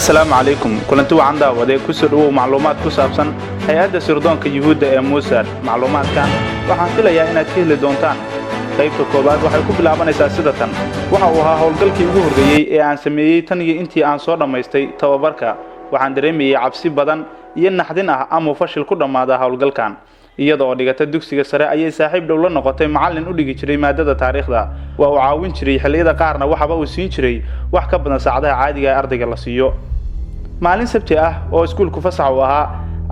السلام عليكم كلنتو عن داودة كسر معلومات كسابسن هيئة سردون كيهودا ee Mossad macluumaadkan waxaan filayaa inaad ka heli doontaan qaybta koobaad waxay ku bilaabanaysaa sidatan waxa uu ahaa howlgalkii ugu horreeyay ee aan sameeyay tan iyo intii aan soo dhameystay tababarka waxaan dareemayay cabsi badan iyo naxdin ah ama fashil ku dhamaada howlgalkan iyadoo dhigata dugsiga sare ayay saaxiib dhow la noqotay macallin u dhigi jiray maadada taariikhda waa uu caawin jiray xilliyada qaarna waxba uu siin jiray wax ka badan saacadaha caadiga ah ardayga la siiyo maalin sabti ah oo iskuulku fasax u ahaa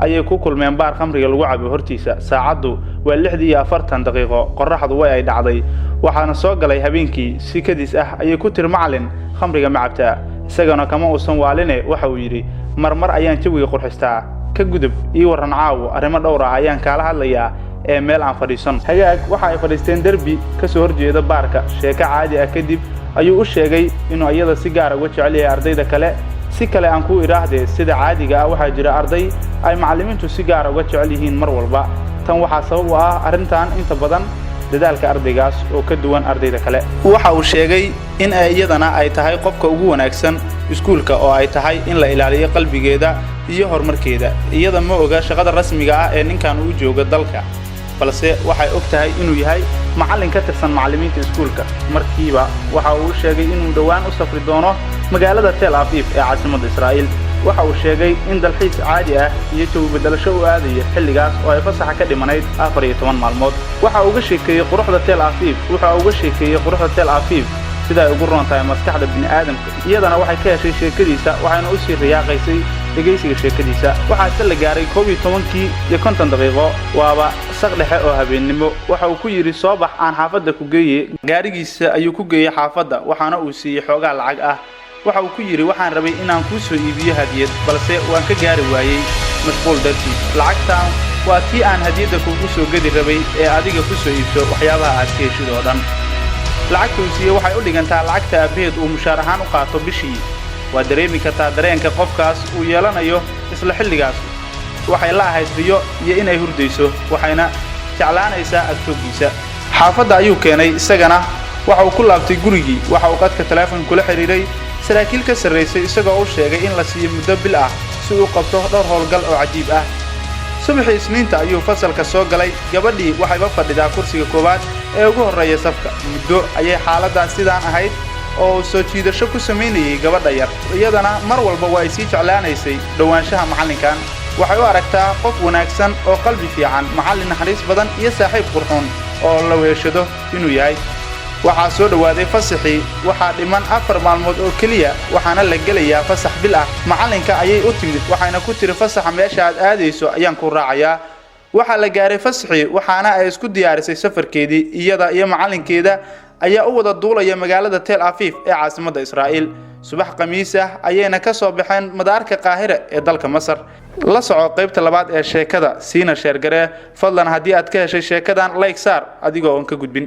ayay ku kulmeen baar khamriga lagu cabo hortiisa saacadu waa 6:40 daqiiqo qorraxdu way ay dhacday waxaana soo galay habeenkii si kadis ah ayay ku tir macallin khamriga ma cabtaa isagana kama uusan waaline waxa uu yiri marmar ayaan jawiga qurxistaa ka gudub iyo waran caawo arrimo dhowr ah ayaan kala hadlayaa ee meel aan fadhiisan hagaag waxa ay fadhiisteen derbi ka soo horjeeda baarka sheeko caadi ah kadib ayuu u sheegay inuu iyada si gaar ah uga jecel yahay ardayda kale si kale aan ku iraahdee sida caadiga ah waxa jira arday ay macallimiintu si gaar ah uga jecel yihiin mar walba tan waxa sabab u ah arintan inta badan dadaalka ardaygaas oo ka duwan ardayda kale waxa uu sheegay in iyadana ay tahay qofka ugu wanaagsan iskuulka oo ay tahay in la ilaaliyo qalbigeeda iyo horumarkeeda iyada ma oga shaqada rasmiga ah ee ninkan uu jooga dalka balse waxay og tahay inuu yahay macallin ka tirsan macallimiinta iskuulka markiiba waxa uu sheegay inuu dhawaan u safri doono magaalada Tel Aviv ee caasimadda Israa'iil waxa uu sheegay in dalxiis caadi ah iyo jawi bedelasho u aadaya xilligaas oo ay fasax ka dhimanayd 14 maalmood waxa uu uga sheekeeyay quruxda Tel Aviv sida ay ugu roon tahay maskaxda bini'aadamka iyadana waxay ka heshay sheekadiisa waxayna u sii riyaaqaysay dhageysiga sheekadiisa waxa la gaaray 11 iyo 50 daqiiqo waaba saq dhexe oo habeenimo waxa uu ku yiri soo bax aan xaafadda ku geeyay gaarigiisa ayuu ku geeyay xaafadda waxaana uu siiyay xoogaa lacag ah waxa uu ku yiri waxaan rabay inaan ku soo iibiyo hadiyad balse waan ka gaari waayay mashquul dartiis lacagtaan waa tii aan hadiyada kugu soo gadi rabay ee adiga ku soo iibso waxyaabaha aad ka heshid oo dhan lacagtiisa waxay u dhigantaa lacagta abeed uu mushaar ahaan u qaato bishii waa dareemi kartaa dareenka qofkaas uu yeelanayo isla xilligaas waxay la ahayd riyo iyo inay hurdayso waxayna jeclaanaysaa agtoogiisa xaafadda ayuu keenay isagana waxa uu ku laabtay gurigii waxa uu qadka telefoon kula xiriiray saraakiil ka sareysay isagoo u sheegay in la siiyo muddo bil ah si uu qabto dhowr howlgal oo cajiib ah subaxii isniinta ayuu fasalka soo galay gabadhii waxay fadhidaa kursiga koobaad ee ugu horeeya safka muddo ayay xaaladdan sidaan ahayd oo soo jiidasho ku sameynayay gabadha yar iyadana mar walba way sii jeclaanaysay dhawaanshaha macallinkan waxay u aragtaa qof wanaagsan oo qalbi fiican macallin naxariis badan iyo saaxiib qurxoon oo la weeshado inuu yahay waxa soo dhawaaday fasaxii waxa dhiman 4 maalmood oo kaliya waxaana la gelayaa fasax bil ah macallinka ayay u timid waxayna ku tiri fasaxa meesha aad aadayso ayaan ku raacayaa waxa la gaaray fasaxii waxaana ay isku diyaarisay safarkeedii iyada iyo macallinkeeda ayaa u wada duulaya magaalada Tel Aviv ee caasimadda Israa'iil subax khamiis ah ayayna ka soo baxeen madaarka Qaahira ee dalka Masar la soco qaybta labaad ee sheekada siina sheer garee fadlan haddii aad ka heshay sheekadan like saar adigoo aan ka gudbin